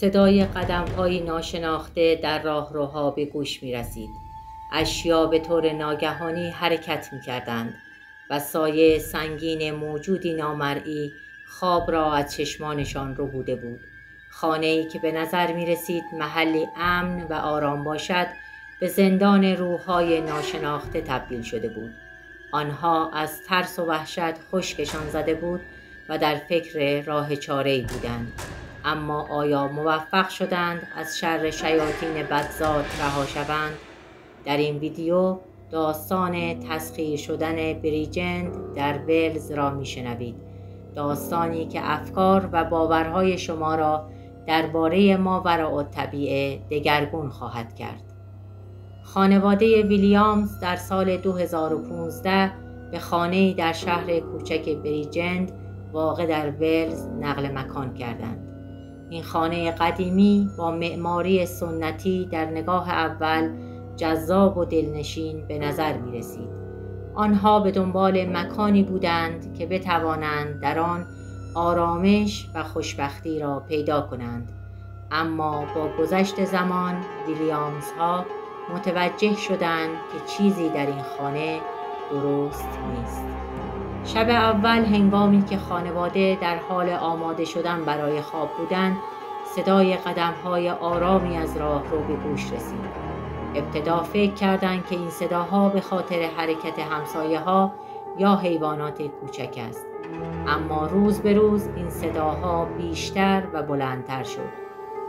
صدای قدم‌های ناشناخته در راهروها به گوش می‌رسید. اشیا به طور ناگهانی حرکت می‌کردند و سایه سنگین موجودی نامرئی خواب را از چشمانشان ربوده بود. خانه‌ای که به نظر می‌رسید محلی امن و آرام باشد، به زندان روح‌های ناشناخته تبدیل شده بود. آنها از ترس و وحشت خشکشان زده بود و در فکر راه چاره‌ای بودند. اما آیا موفق شدند از شر شیاطین بدذات رها شوند؟ در این ویدیو داستان تسخیر شدن بریجند در ولز را میشنوید. داستانی که افکار و باورهای شما را درباره ماوراءالطبیعه دگرگون خواهد کرد. خانواده ویلیامز در سال 2015 به خانه‌ای در شهر کوچک بریجند واقع در ولز نقل مکان کردند. این خانه قدیمی با معماری سنتی در نگاه اول جذاب و دلنشین به نظر می رسید. آنها به دنبال مکانی بودند که بتوانند در آن آرامش و خوشبختی را پیدا کنند. اما با گذشت زمان ویلیامز ها متوجه شدند که چیزی در این خانه درست نیست. شب اول هنگامی که خانواده در حال آماده شدن برای خواب بودند، صدای قدم‌های آرامی از راه رو به گوش رسید. ابتدا فکر کردند که این صداها به خاطر حرکت همسایه‌ها یا حیوانات کوچک است. اما روز به روز این صداها بیشتر و بلندتر شد.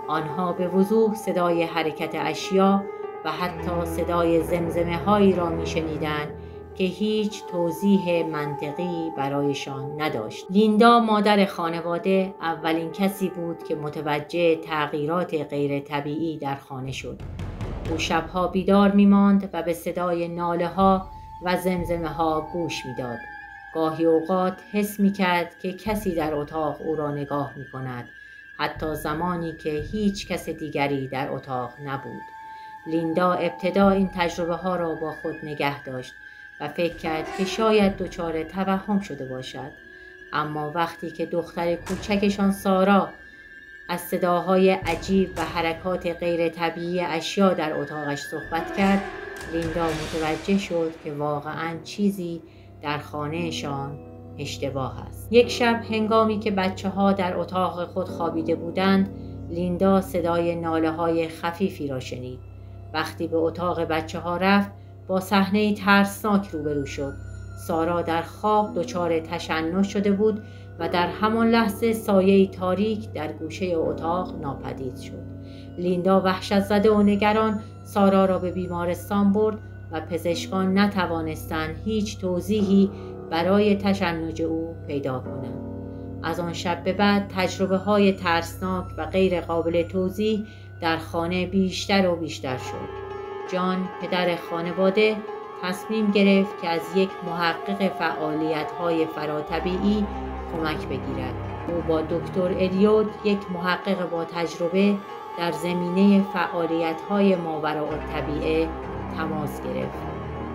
آنها به وضوح صدای حرکت اشیا و حتی صدای زمزمه‌هایی را می‌شنیدند که هیچ توضیح منطقی برایشان نداشت. لیندا مادر خانواده اولین کسی بود که متوجه تغییرات غیر طبیعی در خانه شد. او شبها بیدار می‌ماند و به صدای ناله‌ها و زمزمه‌ها گوش می‌داد. گاهی اوقات حس می‌کرد که کسی در اتاق او را نگاه می‌کند، حتی زمانی که هیچ کس دیگری در اتاق نبود. لیندا ابتدا این تجربه‌ها را با خود نگه داشت و فکر کرد که شاید دچار توهم شده باشد. اما وقتی که دختر کوچکشان سارا از صداهای عجیب و حرکات غیر طبیعی اشیا در اتاقش صحبت کرد، لیندا متوجه شد که واقعاً چیزی در خانهشان اشتباه است. یک شب هنگامی که بچه‌ها در اتاق خود خوابیده بودند، لیندا صدای ناله‌های خفیفی را شنید. وقتی به اتاق بچه‌ها رفت، با صحنه‌ای ترسناک روبرو شد. سارا در خواب دچار تشنج شده بود و در همان لحظه سایه‌ای تاریک در گوشه اتاق ناپدید شد. لیندا وحشت زده و نگران سارا را به بیمارستان برد و پزشکان نتوانستند هیچ توضیحی برای تشنج او پیدا کنند. از آن شب به بعد تجربه‌های ترسناک و غیر قابل توضیح در خانه بیشتر و بیشتر شد. جان، پدر خانواده، تصمیم گرفت که از یک محقق فعالیت‌های فراتبیعی کمک بگیرد. او با دکتر الیوت، یک محقق با تجربه در زمینه فعالیت‌های ماوراءالطبیعه، تماس گرفت.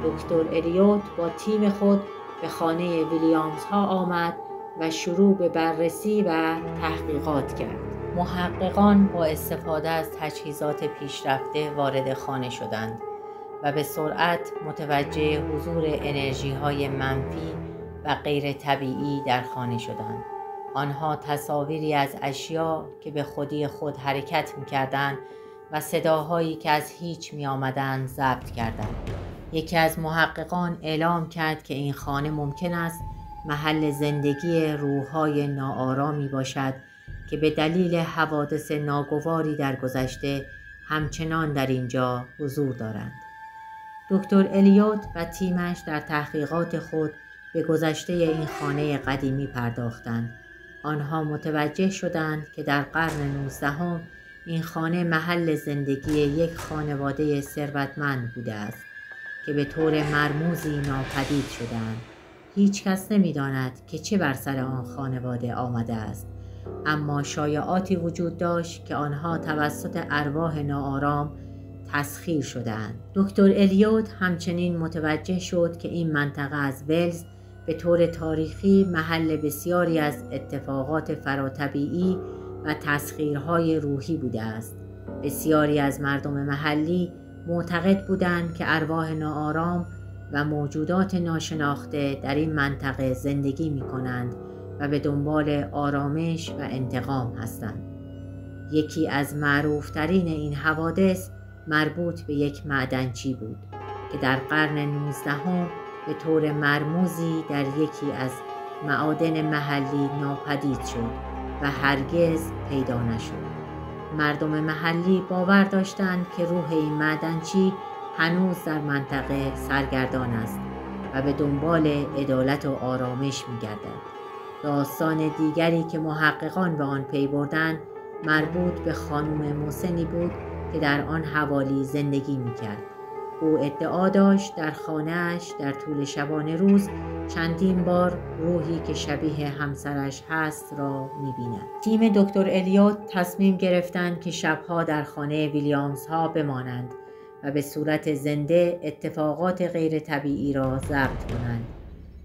دکتر الیوت با تیم خود به خانه ویلیامز ها آمد و شروع به بررسی و تحقیقات کرد. محققان با استفاده از تجهیزات پیشرفته وارد خانه شدند و به سرعت متوجه حضور انرژی‌های منفی و غیر طبیعی در خانه شدند. آنها تصاویری از اشیا که به خودی خود حرکت می‌کردند و صداهایی که از هیچ می‌آمدند ضبط کردند. یکی از محققان اعلام کرد که این خانه ممکن است محل زندگی روح‌های ناآرامی باشد که به دلیل حوادث ناگواری در گذشته همچنان در اینجا حضور دارند. دکتر الیوت و تیمش در تحقیقات خود به گذشته این خانه قدیمی پرداختند. آنها متوجه شدند که در قرن 19 این خانه محل زندگی یک خانواده ثروتمند بوده است که به طور مرموزی ناپدید شدند. هیچ کس نمی‌داند که چه بر سر آن خانواده آمده است، اما شایعاتی وجود داشت که آنها توسط ارواح ناآرام تسخیر شدند. دکتر الیوت همچنین متوجه شد که این منطقه از ولز به طور تاریخی محل بسیاری از اتفاقات فراتبیعی و تسخیرهای روحی بوده است. بسیاری از مردم محلی معتقد بودند که ارواح ناآرام و موجودات ناشناخته در این منطقه زندگی می کنند و به دنبال آرامش و انتقام هستند. یکی از معروفترین این حوادث مربوط به یک معدنچی بود که در قرن 19 به طور مرموزی در یکی از معادن محلی ناپدید شد و هرگز پیدا نشد. مردم محلی باور داشتند که روح این معدنچی هنوز در منطقه سرگردان است و به دنبال عدالت و آرامش می‌گردد. داستان دیگری که محققان به آن پی بردند مربوط به خانم محسنی بود که در آن حوالی زندگی می‌کرد. او ادعا داشت در خانه‌اش در طول شبانه روز چندین بار روحی که شبیه همسرش هست را می‌بیند. تیم دکتر الیوت تصمیم گرفتند که شبها در خانه ویلیامز ها بمانند و به صورت زنده اتفاقات غیر طبیعی را ضبط کنند.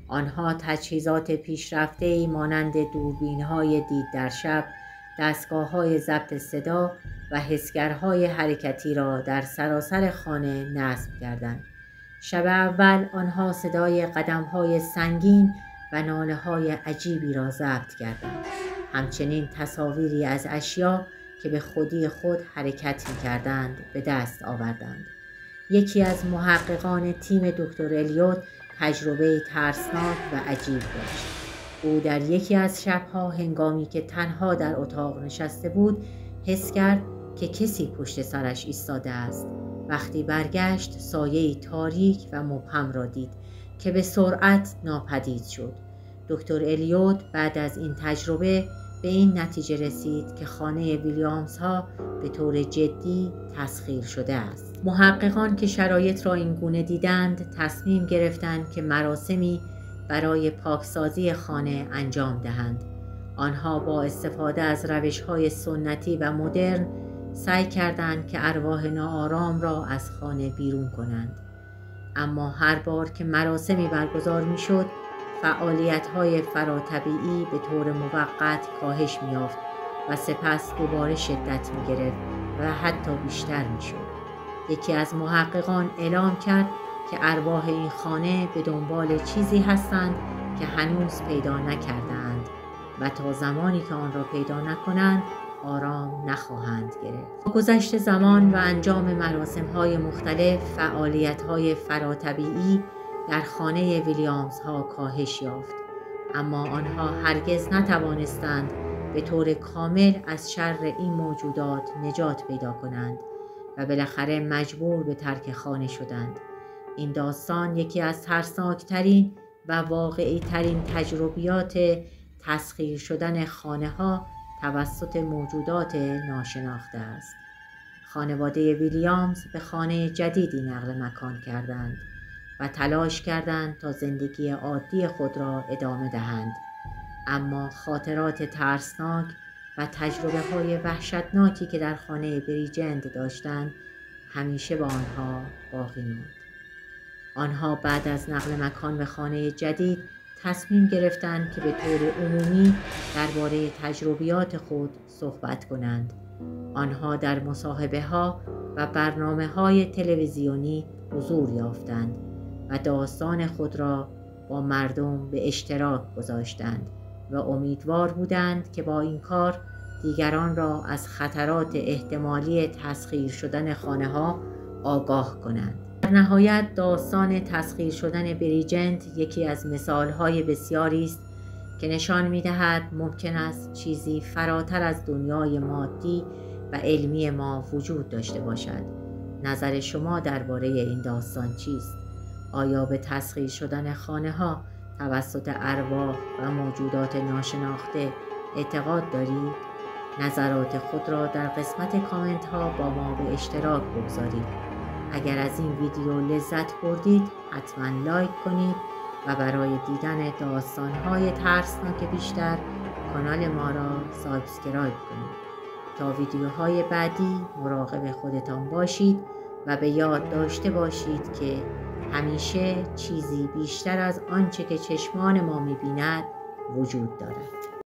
آنها تجهیزات پیشرفته‌ای مانند دوربین‌های دید در شب، دستگاه‌های ضبط صدا و حسگرهای حرکتی را در سراسر خانه نصب کردند. شب اول آنها صدای قدم‌های سنگین و ناله‌های عجیبی را ضبط کردند. همچنین تصاویری از اشیا که به خودی خود حرکت می‌کردند به دست آوردند. یکی از محققان تیم دکتر الیوت تجربه ترسناک و عجیب داشت. او در یکی از شب‌ها هنگامی که تنها در اتاق نشسته بود حس کرد که کسی پشت سرش ایستاده است. وقتی برگشت سایه‌ای تاریک و مبهم را دید که به سرعت ناپدید شد. دکتر الیوت بعد از این تجربه به این نتیجه رسید که خانه ویلیامز ها به طور جدی تسخیر شده است. محققان که شرایط را این گونه دیدند تصمیم گرفتند که مراسمی برای پاکسازی خانه انجام دهند. آنها با استفاده از روش‌های سنتی و مدرن سعی کردند که ارواح ناآرام را از خانه بیرون کنند. اما هر بار که مراسمی برگزار می‌شد، فعالیت‌های فراتبیعی به طور موقت کاهش می‌یافت و سپس دوباره شدت می‌گرفت و حتی بیشتر می‌شد. یکی از محققان اعلام کرد که ارواح این خانه به دنبال چیزی هستند که هنوز پیدا نکردند و تا زمانی که آن را پیدا نکنند آرام نخواهند گرفت. با گذشت زمان و انجام مراسم‌های مختلف، فعالیت‌های فراتبیعی در خانه ویلیامز ها کاهش یافت، اما آنها هرگز نتوانستند به طور کامل از شر این موجودات نجات پیدا کنند و بالاخره مجبور به ترک خانه شدند. این داستان یکی از ترسناکترین و واقعی ترین تجربیات تسخیر شدن خانه ها توسط موجودات ناشناخته است. خانواده ویلیامز به خانه جدیدی نقل مکان کردند و تلاش کردند تا زندگی عادی خود را ادامه دهند، اما خاطرات ترسناک و تجربه‌های وحشتناکی که در خانه بریجند داشتند همیشه با آنها باقی ماند. آنها بعد از نقل مکان به خانه جدید تصمیم گرفتند که به طور عمومی درباره تجربیات خود صحبت کنند. آنها در مصاحبه‌ها و برنامه‌های تلویزیونی حضور یافتند و داستان خود را با مردم به اشتراک گذاشتند و امیدوار بودند که با این کار دیگران را از خطرات احتمالی تسخیر شدن خانه‌ها آگاه کنند. در نهایت داستان تسخیر شدن بریجند یکی از مثال‌های بسیاری است که نشان می‌دهد ممکن است چیزی فراتر از دنیای مادی و علمی ما وجود داشته باشد. نظر شما درباره این داستان چیست؟ آیا به تسخیر شدن خانه‌ها توسط ارواح و موجودات ناشناخته اعتقاد دارید؟ نظرات خود را در قسمت کامنت ها با ما به اشتراک بگذارید. اگر از این ویدیو لذت بردید حتما لایک کنید و برای دیدن داستان‌های ترسناک بیشتر کانال ما را سابسکرایب کنید. تا ویدیوهای بعدی مراقب خودتان باشید و به یاد داشته باشید که همیشه چیزی بیشتر از آنچه که چشمان ما می‌بیند وجود دارد.